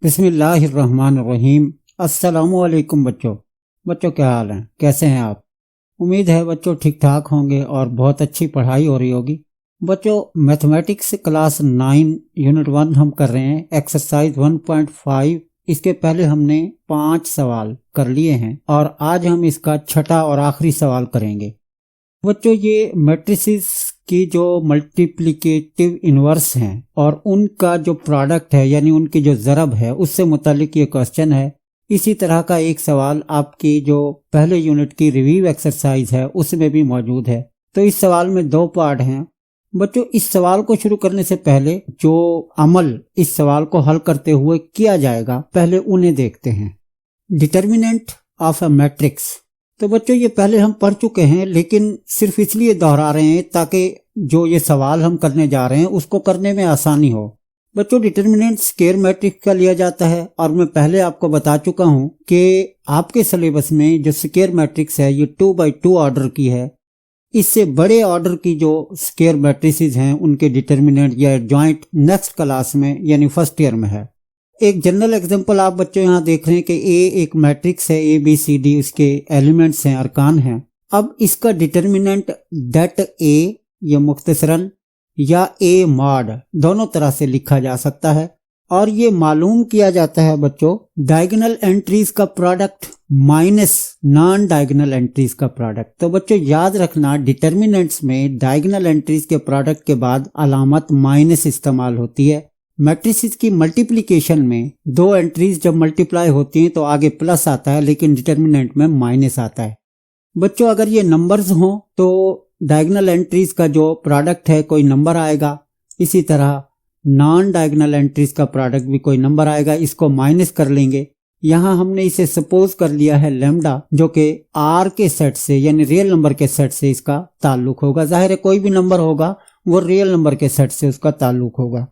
बिस्मिल्लाहिर्रहमानिर्रहीम। अस्सलामुअलैकुम बच्चों क्या हाल है, कैसे हैं आप। उम्मीद है बच्चों ठीक ठाक होंगे और बहुत अच्छी पढ़ाई हो रही होगी। बच्चों मैथमेटिक्स क्लास 9 यूनिट 1 हम कर रहे हैं, एक्सरसाइज 1.5। इसके पहले हमने 5 सवाल कर लिए हैं और आज हम इसका छठा और आखिरी सवाल करेंगे। बच्चों ये मैट्रिसेस की जो मल्टीप्लिकेटिव इनवर्स हैं और उनका जो प्रोडक्ट है यानी उनकी जो ज़रब है उससे मुतालिक ये क्वेश्चन है। इसी तरह का एक सवाल आपकी जो पहले यूनिट की रिव्यू एक्सरसाइज है उसमें भी मौजूद है। तो इस सवाल में 2 पार्ट हैं। बच्चों इस सवाल को शुरू करने से पहले जो अमल इस सवाल को हल करते हुए किया जाएगा पहले उन्हें देखते हैं। Determinant of a matrix. तो बच्चों ये पहले हम पढ़ चुके हैं लेकिन सिर्फ इसलिए दोहरा रहे हैं ताकि जो ये सवाल हम करने जा रहे हैं उसको करने में आसानी हो। बच्चों डिटर्मिनेंट स्क्वायर मैट्रिक्स का लिया जाता है और मैं पहले आपको बता चुका हूं कि आपके सिलेबस में जो स्क्वायर मैट्रिक्स है ये 2x2 ऑर्डर की है। इससे बड़े ऑर्डर की जो स्क्वायर मैट्रिसेस हैं उनके डिटर्मिनेंट या एडजॉइंट नेक्स्ट क्लास में यानी फर्स्ट ईयर में है। एक जनरल एग्जांपल आप बच्चों यहाँ देख रहे हैं कि ए एक मैट्रिक्स है, ए बी सी डी उसके एलिमेंट्स हैं, अरकान हैं। अब इसका डिटर्मिनेंट डेट ए या मुख्तसरन या ए मॉड दोनों तरह से लिखा जा सकता है और ये मालूम किया जाता है बच्चों डायगोनल एंट्रीज का product minus non diagonal entries का प्रोडक्ट। तो बच्चों याद रखना डिटर्मिनेंट्स में डायगोनल एंट्रीज के प्रोडक्ट के बाद अलामत माइनस इस्तेमाल होती है। मैट्रिसेस की मल्टीप्लिकेशन में 2 एंट्रीज जब मल्टीप्लाई होती हैं तो आगे प्लस आता है लेकिन डिटर्मिनेंट में माइनस आता है। बच्चों अगर ये नंबर्स हों तो डायगोनल एंट्रीज का जो प्रोडक्ट है कोई नंबर आएगा, इसी तरह नॉन डायगोनल एंट्रीज का प्रोडक्ट भी कोई नंबर आएगा, इसको माइनस कर लेंगे। यहाँ हमने इसे सपोज कर लिया है लैम्डा जो कि आर के सेट से यानी रियल नंबर के सेट से इसका ताल्लुक होगा। जाहिर है कोई भी नंबर होगा वो रियल नंबर के सेट से उसका ताल्लुक होगा।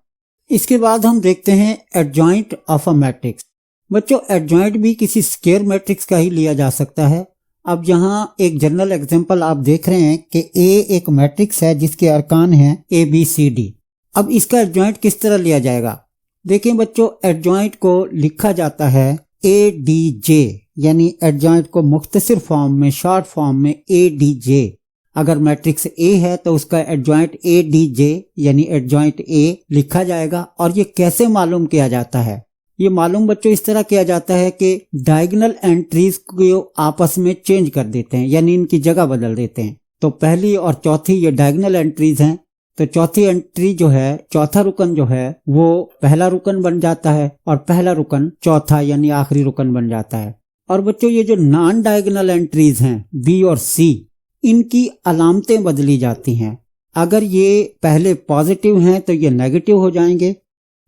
इसके बाद हम देखते हैं एडजॉइंट ऑफ अ मैट्रिक्स। बच्चों एडजॉइंट भी किसी स्क्वायर मैट्रिक्स का ही लिया जा सकता है। अब यहाँ एक जनरल एग्जांपल आप देख रहे हैं कि ए एक मैट्रिक्स है जिसके अरकान हैं ए बी सी डी। अब इसका एडजॉइंट किस तरह लिया जाएगा। देखिए बच्चों एडजॉइंट को लिखा जाता है ए डी जे यानी एडजॉइंट को मुख्तसर फॉर्म में शॉर्ट फॉर्म में ए डी जे। अगर मैट्रिक्स ए है तो उसका एडजॉइंट ए डी जे यानी एडजॉइंट ए लिखा जाएगा। और ये कैसे मालूम किया जाता है, ये मालूम बच्चों इस तरह किया जाता है कि डायगोनल एंट्रीज को आपस में चेंज कर देते हैं यानी इनकी जगह बदल देते हैं। तो पहली और चौथी ये डायगोनल एंट्रीज हैं तो चौथी एंट्री जो है चौथा रुकन जो है वो पहला रुकन बन जाता है और पहला रुकन चौथा यानी आखिरी रुकन बन जाता है। और बच्चों ये जो नॉन डायगोनल एंट्रीज हैं बी और सी इनकी अलामतें बदली जाती हैं। अगर ये पहले पॉजिटिव हैं तो ये नेगेटिव हो जाएंगे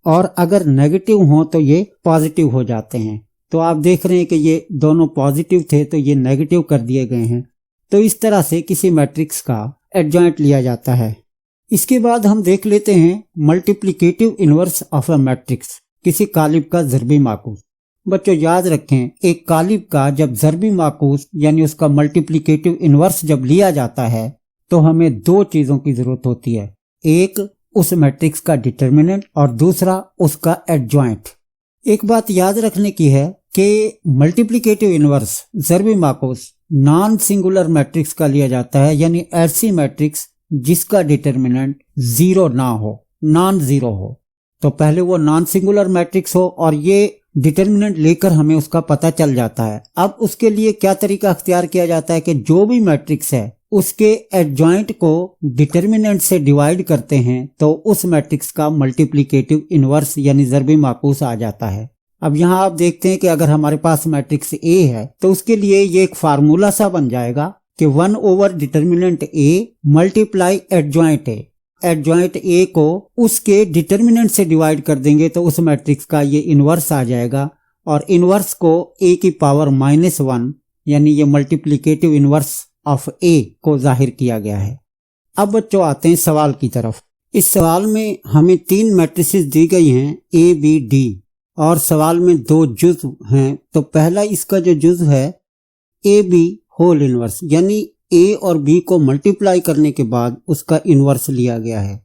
और अगर नेगेटिव हों तो ये पॉजिटिव हो जाते हैं। तो आप देख रहे हैं कि ये दोनों पॉजिटिव थे तो ये नेगेटिव कर दिए गए हैं। तो इस तरह से किसी मैट्रिक्स का एडजॉइंट लिया जाता है। इसके बाद हम देख लेते हैं multiplicative inverse of a matrix, किसी कालिब का ज़रबी माकूस। बच्चों याद रखें एक कालिब का जब ज़रबी माकूस यानी उसका मल्टीप्लिकेटिव इनवर्स जब लिया जाता है तो हमें 2 चीज़ों की ज़रूरत होती है, एक उस मैट्रिक्स का डिटर्मिनेंट और दूसरा उसका एडजॉइंट। एक बात याद रखने की है कि मल्टीप्लिकेटिव इनवर्स ज़रबी माकूस नॉन सिंगुलर मैट्रिक्स का लिया जाता है यानी ऐसी मैट्रिक्स जिसका डिटर्मिनेंट 0 ना हो, नॉन ज़ीरो हो। तो पहले वो नॉन सिंगुलर मैट्रिक्स हो और ये डिटर्मिनेंट लेकर हमें उसका पता चल जाता है। अब उसके लिए क्या तरीका अख्तियार किया जाता है कि जो भी मैट्रिक्स है उसके एडजॉइंट को डिटर्मिनेंट से डिवाइड करते हैं तो उस मैट्रिक्स का मल्टीप्लिकेटिव इनवर्स यानी ज़रबी माकूस आ जाता है। अब यहाँ आप देखते हैं कि अगर हमारे पास मैट्रिक्स ए है तो उसके लिए ये एक फार्मूला सा बन जाएगा कि 1 over determinant A multiply adjoint A. Adjoint A को उसके डिटर्मिनेंट से डिवाइड कर देंगे तो उस मैट्रिक्स का ये इनवर्स आ जाएगा और इनवर्स को ए की पावर -1 यानी ये मल्टीप्लिकेटिव इनवर्स ऑफ ए को जाहिर किया गया है। अब बच्चों आते हैं सवाल की तरफ। इस सवाल में हमें 3 मैट्रिसेस दी गई हैं ए बी डी और सवाल में 2 जुज़ हैं। तो पहला इसका जो जुज़ है ए बी होल इनवर्स यानी ए और बी को मल्टीप्लाई करने के बाद उसका इनवर्स लिया गया है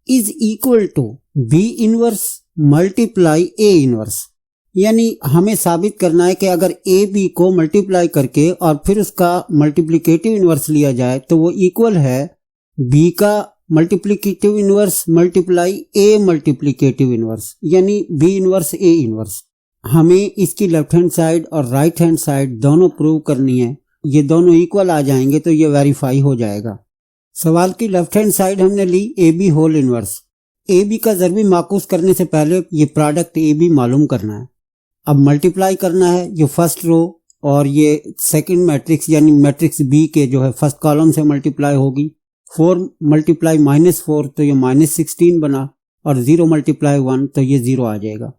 is equal to B inverse multiply A inverse. यानी हमें साबित करना है कि अगर ए बी को मल्टीप्लाई करके और फिर उसका मल्टीप्लिकेटिव इनवर्स लिया जाए तो वो इक्वल है बी का मल्टीप्लिकेटिव इनवर्स मल्टीप्लाई ए मल्टीप्लिकेटिव इनवर्स, यानी बी इनवर्स ए इनवर्स। हमें इसकी लेफ्ट हैंड साइड और राइट हैंड साइड दोनों प्रूव करनी है। ये दोनों इक्वल आ जाएंगे तो ये वेरीफाई हो जाएगा। सवाल की लेफ्ट हैंड साइड हमने ली A B whole inverse. A B का ज़रबी माकूस करने से पहले ये प्रोडक्ट ए बी मालूम करना है। अब मल्टीप्लाई करना है ये फर्स्ट रो और ये सेकंड मैट्रिक्स यानी मैट्रिक्स बी के जो है फर्स्ट कॉलम से मल्टीप्लाई होगी। 4 मल्टीप्लाई -4 तो ये -16 बना और 0 मल्टीप्लाई 1 तो ये 0 आ जाएगा।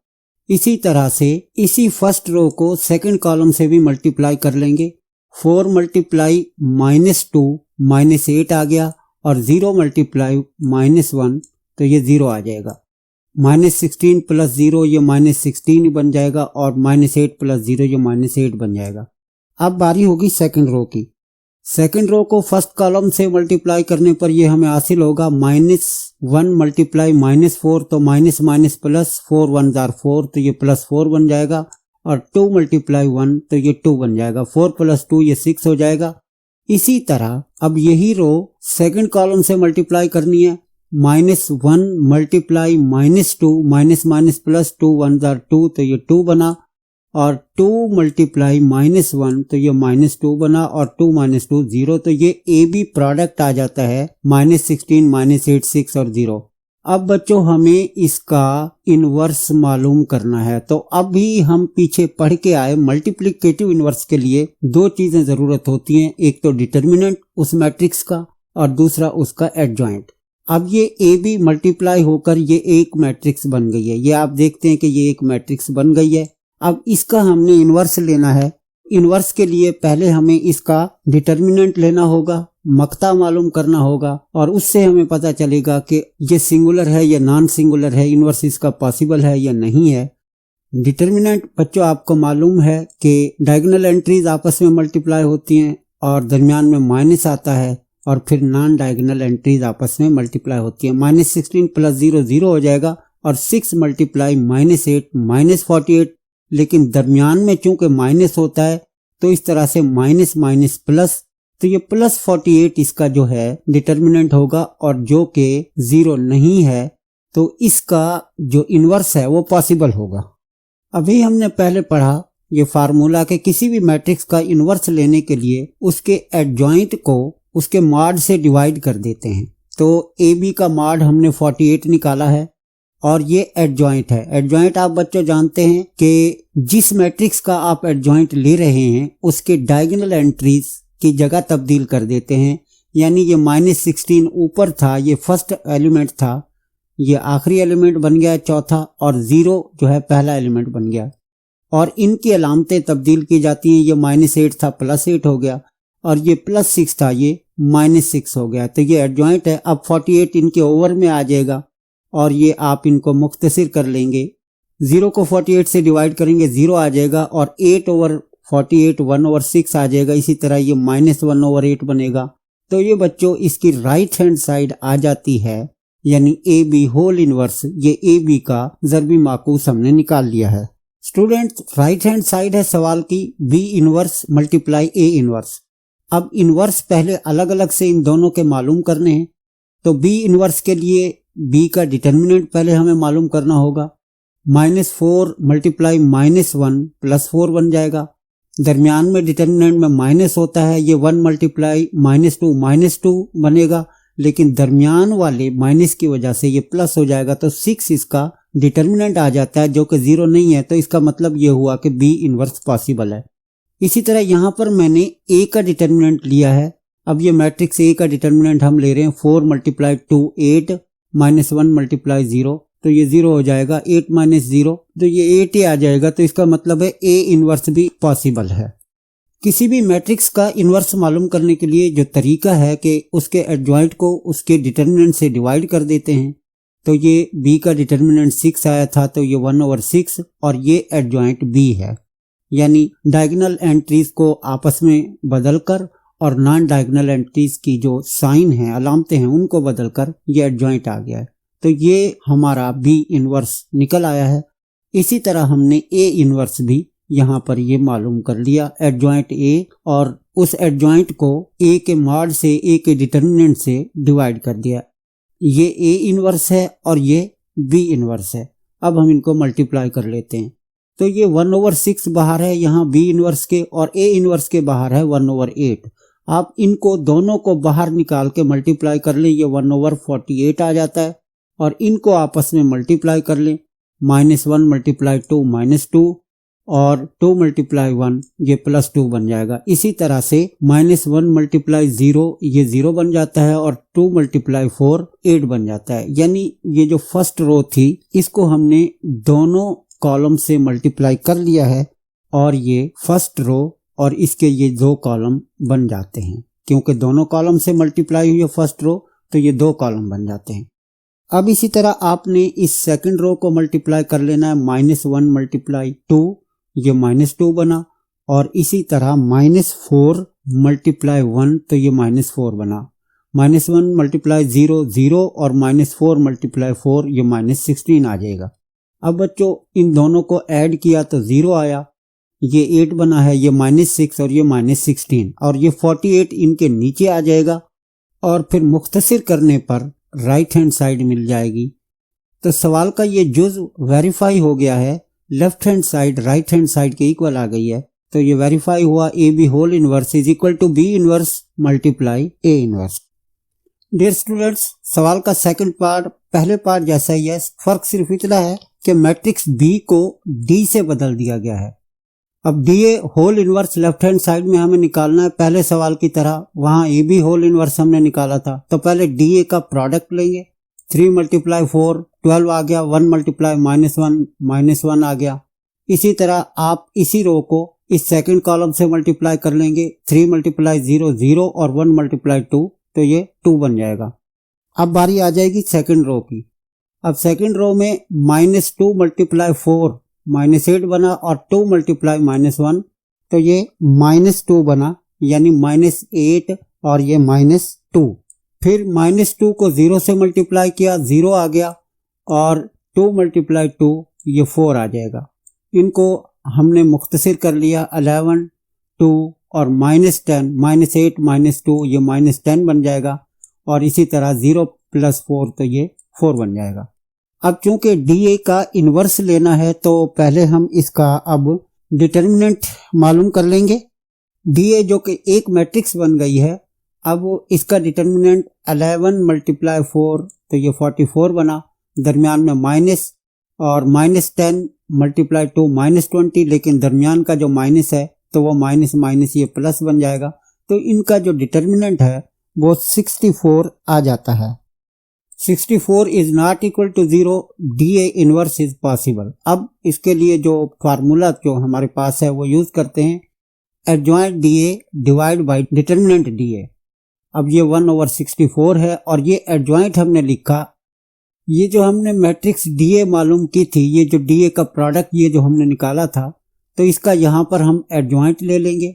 इसी तरह से इसी फर्स्ट रो को सेकंड कॉलम से भी मल्टीप्लाई कर लेंगे। 4 मल्टीप्लाई -2 -8 आ गया और 0 मल्टीप्लाई -1 तो ये 0 आ जाएगा। -16 प्लस 0 ये -16 बन जाएगा और -8 प्लस 0 ये -8 बन जाएगा। अब बारी होगी सेकंड रो की। सेकंड रो को फर्स्ट कॉलम से मल्टीप्लाई करने पर ये हमें हासिल होगा -1 मल्टीप्लाई -4 तो माइनस माइनस प्लस 4 1 जार 4 तो ये +4 बन जाएगा और 2 मल्टीप्लाई 1 तो ये 2 बन जाएगा। 4 + 2 ये 6 हो जाएगा। इसी तरह अब यही रो सेकंड कॉलम से मल्टीप्लाई करनी है। -1 multiply -2 minus minus plus 2 1 jar 2 तो ये 2 बना और 2 मल्टीप्लाई -1 तो ये -2 बना और 2 - 2 0 तो ये ए बी प्रोडक्ट आ जाता है -16 -8 6 और 0। अब बच्चों हमें इसका इनवर्स मालूम करना है। तो अभी हम पीछे पढ़ के आए मल्टीप्लिकेटिव इनवर्स के लिए दो चीजें जरूरत होती हैं, एक तो डिटर्मिनेंट उस मैट्रिक्स का और दूसरा उसका एडजॉइंट। अब ये ए बी मल्टीप्लाई होकर ये एक मैट्रिक्स बन गई है। ये आप देखते हैं कि ये एक मैट्रिक्स बन गई है। अब इसका हमने इनवर्स लेना है। इनवर्स के लिए पहले हमें इसका डिटर्मिनेंट लेना होगा, मक्ता मालूम करना होगा और उससे हमें पता चलेगा कि ये सिंगुलर है या नॉन सिंगुलर है, इनवर्स इसका पॉसिबल है या नहीं है। डिटर्मिनेंट बच्चों आपको मालूम है कि डायगोनल एंट्रीज आपस में मल्टीप्लाई होती हैं और दरमियान में माइनस आता है और फिर नॉन डायगोनल एंट्रीज आपस में मल्टीप्लाई होती है। -16 + 0 0 हो जाएगा और 6 मल्टीप्लाई -8 -48, लेकिन दरमियान में चूंकि माइनस होता है तो इस तरह से माइनस माइनस प्लस तो ये +48 इसका जो है डिटर्मिनेंट होगा और जो कि 0 नहीं है तो इसका जो इनवर्स है वो पॉसिबल होगा। अभी हमने पहले पढ़ा ये फार्मूला कि किसी भी मैट्रिक्स का इनवर्स लेने के लिए उसके एडजॉइंट को उसके मॉड से डिवाइड कर देते हैं। तो ए बी का मॉड हमने 48 निकाला है और ये एडजॉइंट है। एडजॉइंट आप बच्चों जानते हैं कि जिस मैट्रिक्स का आप एडजॉइंट ले रहे हैं उसके डायगोनल एंट्रीज की जगह तब्दील कर देते हैं। यानी ये -16 ऊपर था, ये फर्स्ट एलिमेंट था, ये आखिरी एलिमेंट बन गया चौथा और 0 जो है पहला एलिमेंट बन गया और इनकी अलामतें तब्दील की जाती हैं। ये -8 था +8 हो गया और ये +6 था ये -6 हो गया। तो ये एडजॉइंट है। अब 48 इनके ओवर में आ जाएगा और ये आप इनको मुख्तसर कर लेंगे। 0 को 48 से डिवाइड करेंगे 0 आ जाएगा और 8/48 1/6 आ जाएगा। इसी तरह ये -1/8 बनेगा। तो ये बच्चों इसकी राइट हैंड साइड आ जाती है, यानी ए बी होल इनवर्स। ये ए बी का ज़रबी माकूस हमने निकाल लिया है। स्टूडेंट्स राइट हैंड साइड है सवाल की B inverse multiply A inverse. अब इनवर्स पहले अलग अलग से इन दोनों के मालूम करने हैं। तो बी इनवर्स के लिए बी का डिटर्मिनेंट पहले हमें मालूम करना होगा। -4 मल्टीप्लाई -1 +4 बन जाएगा। दरमियान में डिटर्मिनेंट में माइनस होता है, ये 1 मल्टीप्लाई -2 बनेगा, लेकिन दरमियान वाले माइनस की वजह से ये प्लस हो जाएगा। तो 6 इसका डिटर्मिनेंट आ जाता है जो कि 0 नहीं है। तो इसका मतलब ये हुआ कि बी इनवर्स पॉसिबल है। इसी तरह यहाँ पर मैंने ए का डिटर्मिनेंट लिया है। अब ये मैट्रिक्स ए का डिटर्मिनेंट हम ले रहे हैं 4 मल्टीप्लाई 2 8 -1 मल्टीप्लाई 0 तो ये 0 हो जाएगा। 8 - 0 तो ये 8 ही आ जाएगा। तो इसका मतलब है ए इनवर्स भी पॉसिबल है। किसी भी मैट्रिक्स का इनवर्स मालूम करने के लिए जो तरीका है कि उसके एडजॉइंट को उसके डिटर्मिनेंट से डिवाइड कर देते हैं। तो ये बी का डिटर्मिनेंट 6 आया था तो ये 1/6 और ये एडजॉइंट बी है। यानी डायगोनल एंट्रीज को आपस में बदलकर और नॉन डायगोनल एंट्रीज की जो साइन है अलामतें हैं उनको बदलकर ये एडजॉइंट आ गया है। तो ये हमारा बी इनवर्स निकल आया है। इसी तरह हमने ए इनवर्स भी यहाँ पर ये मालूम कर लिया, एडजॉइंट ए, और उस एडजॉइंट को ए के मॉड से, ए के डिटर्मिनेंट से डिवाइड कर दिया। ये ए इनवर्स है और ये बी इनवर्स है। अब हम इनको मल्टीप्लाई कर लेते हैं। तो ये 1/6 बाहर है यहाँ बी इनवर्स के, और ए इनवर्स के बाहर है 1/8। आप इनको दोनों को बाहर निकाल के मल्टीप्लाई कर लें, ये 1/48 आ जाता है, और इनको आपस में मल्टीप्लाई कर लें। -1 × 2 -2, और 2 × 1 ये +2 बन जाएगा। इसी तरह से -1 × 0 ये 0 बन जाता है, और 2 × 4 8 बन जाता है। यानी ये जो फर्स्ट रो थी इसको हमने दोनों कॉलम से मल्टीप्लाई कर लिया है, और ये फर्स्ट रो और इसके ये 2 कॉलम बन जाते हैं। क्योंकि दोनों कॉलम से मल्टीप्लाई हुई है फर्स्ट रो, तो ये 2 कॉलम बन जाते हैं। अब इसी तरह आपने इस सेकंड रो को मल्टीप्लाई कर लेना है। -1 × 2 ये -2 बना, और इसी तरह -4 × 1 तो ये -4 बना। -1 × 0 0, और -4 × 4 ये -16 आ जाएगा। अब बच्चों इन दोनों को ऐड किया तो 0 आया, ये 8 बना है, ये -6 और ये -16, और ये 48 इनके नीचे आ जाएगा, और फिर मुख्तसर करने पर राइट हैंड साइड मिल जाएगी। तो सवाल का ये जुज वेरीफाई हो गया है, left hand side right hand side के इक्वल आ गई है। तो ये वेरीफाई हुआ, A B whole inverse is equal to B inverse multiply A inverse. Dear students, सवाल का सेकंड पार्ट पहले पार्ट जैसा ही है, फर्क सिर्फ इतना है कि मैट्रिक्स बी को डी से बदल दिया गया है। अब D A whole inverse left hand side में हमें निकालना है, पहले सवाल की तरह वहां ए बी होल इनवर्स हमने निकाला था। तो पहले डी ए का प्रोडक्ट लेंगे, 3 × 4 12 आ गया, 1 × -1 आ गया। इसी तरह आप इसी रो को इस सेकंड कॉलम से मल्टीप्लाई कर लेंगे, 3 × 0 0, और 1 × 2 तो ये 2 बन जाएगा। अब बारी आ जाएगी सेकंड रो की। अब सेकंड रो में -2 × 4 -8 बना, और 2 × -1 तो ये -2 बना, यानी -8 और ये -2। फिर -2 को 0 से मल्टीप्लाई किया, 0 आ गया, और 2 × 2 ये 4 आ जाएगा। इनको हमने मुख्तसर कर लिया, 11 2 और -10, -8 -2 ये -10 बन जाएगा, और इसी तरह 0 + 4 तो ये 4 बन जाएगा। अब चूंकि डी ए का इन्वर्स लेना है तो पहले हम इसका अब डिटर्मिनेंट मालूम कर लेंगे। डी ए जो कि एक मैट्रिक्स बन गई है, अब इसका डिटर्मिनेंट 11 × 4 तो ये 44 बना, दरमियान में माइनस, और -10 × 2 -20, लेकिन दरमियान का जो माइनस है तो वो माइनस माइनस ये प्लस बन जाएगा। तो इनका जो डिटर्मिनेंट है वो 64 आ जाता है। 64 is not equal to 0, D A inverse is possible. अब इसके लिए जो फार्मूला जो हमारे पास है वो यूज करते हैं, adjoint D A divide by determinant D A. अब ये 1/64 है, और ये एडजॉइंट हमने लिखा, ये जो हमने मैट्रिक्स डी ए मालूम की थी, ये जो डी ए का प्रोडक्ट ये जो हमने निकाला था, तो इसका यहाँ पर हम एडजॉइंट ले लेंगे।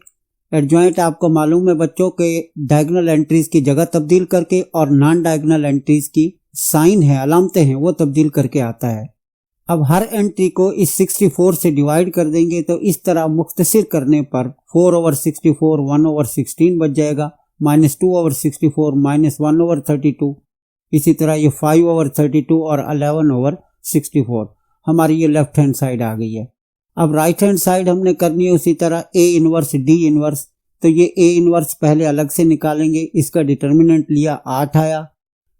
एडजॉइंट आपको मालूम है बच्चों के डायगोनल एंट्रीज की जगह तब्दील करके और नॉन डायगोनल एंट्रीज की साइन है, अलामतें हैं, वो तब्दील करके आता है। अब हर एंट्री को इस 64 से डिवाइड कर देंगे, तो इस तरह मुख्तसर करने पर 4/64 1/16 बच जाएगा, -2/64 -1/32, इसी तरह ये 5/32 और 11/64। हमारी ये लेफ्ट हैंड साइड आ गई है। अब राइट हैंड साइड हमने करनी है उसी तरह, ए इनवर्स डी इनवर्स। तो ये ए इनवर्स पहले अलग से निकालेंगे, इसका डिटर्मिनेंट लिया 8 आया,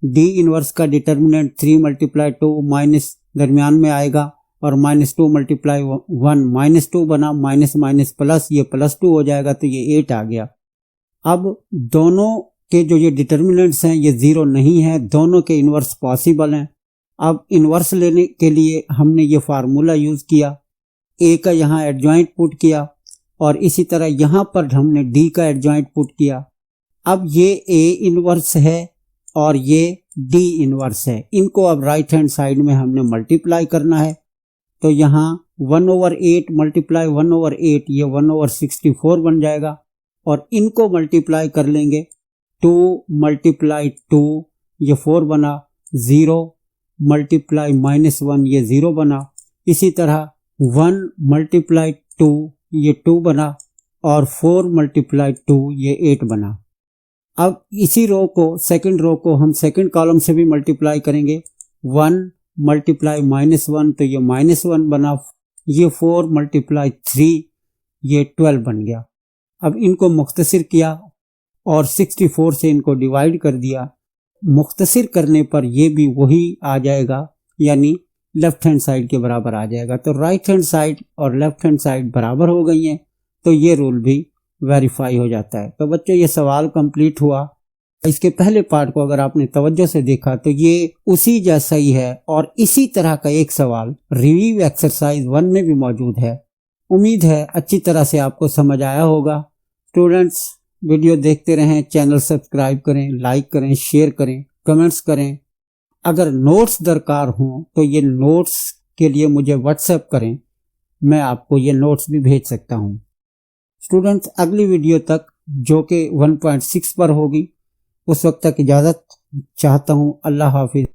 डी इनवर्स का डिटर्मिनेंट 3 × 2 माइनस दरमियान में आएगा, और -2 × 1 -2 बना, माइनस माइनस प्लस, ये +2 हो जाएगा, तो ये 8 आ गया। अब दोनों के जो ये डिटर्मिनेंट्स हैं ये 0 नहीं है, दोनों के इनवर्स पॉसिबल हैं। अब इनवर्स लेने के लिए हमने ये फार्मूला यूज किया, ए का यहाँ एडजॉइंट पुट किया, और इसी तरह यहाँ पर हमने डी का एडजॉइंट पुट किया। अब ये ए इनवर्स है और ये डी इनवर्स है, इनको अब राइट हैंड साइड में हमने मल्टीप्लाई करना है। तो यहाँ 1/8 × 1/8 ये 1/64 बन जाएगा, और इनको मल्टीप्लाई कर लेंगे, 2 × 2 ये 4 बना, 0 × -1 ये 0 बना, इसी तरह 1 मल्टीप्लाई 2 ये 2 बना और 4 मल्टीप्लाई 2 ये 8 बना। अब इसी रो को, सेकंड रो को हम सेकंड कॉलम से भी मल्टीप्लाई करेंगे। 1 मल्टीप्लाई -1 तो ये -1 बना, ये 4 मल्टीप्लाई 3 ये 12 बन गया। अब इनको मुख्तसर किया और 64 से इनको डिवाइड कर दिया। मुख्तसर करने पर ये भी वही आ जाएगा, यानी लेफ्ट हैंड साइड के बराबर आ जाएगा। तो राइट हैंड साइड और लेफ्ट हैंड साइड बराबर हो गई हैं, तो ये रूल भी वेरीफाई हो जाता है। तो बच्चों ये सवाल कंप्लीट हुआ। इसके पहले पार्ट को अगर आपने तवज्जो से देखा तो ये उसी जैसा ही है, और इसी तरह का एक सवाल रिव्यू एक्सरसाइज 1 में भी मौजूद है। उम्मीद है अच्छी तरह से आपको समझ आया होगा। स्टूडेंट्स वीडियो देखते रहें, चैनल सब्सक्राइब करें, लाइक करें, शेयर करें, कमेंट्स करें। अगर नोट्स दरकार हों तो ये नोट्स के लिए मुझे व्हाट्सएप करें, मैं आपको ये नोट्स भी भेज सकता हूँ। स्टूडेंट्स अगली वीडियो तक, जो कि 1.6 पर होगी, उस वक्त तक इजाज़त चाहता हूँ। अल्लाह हाफिज़।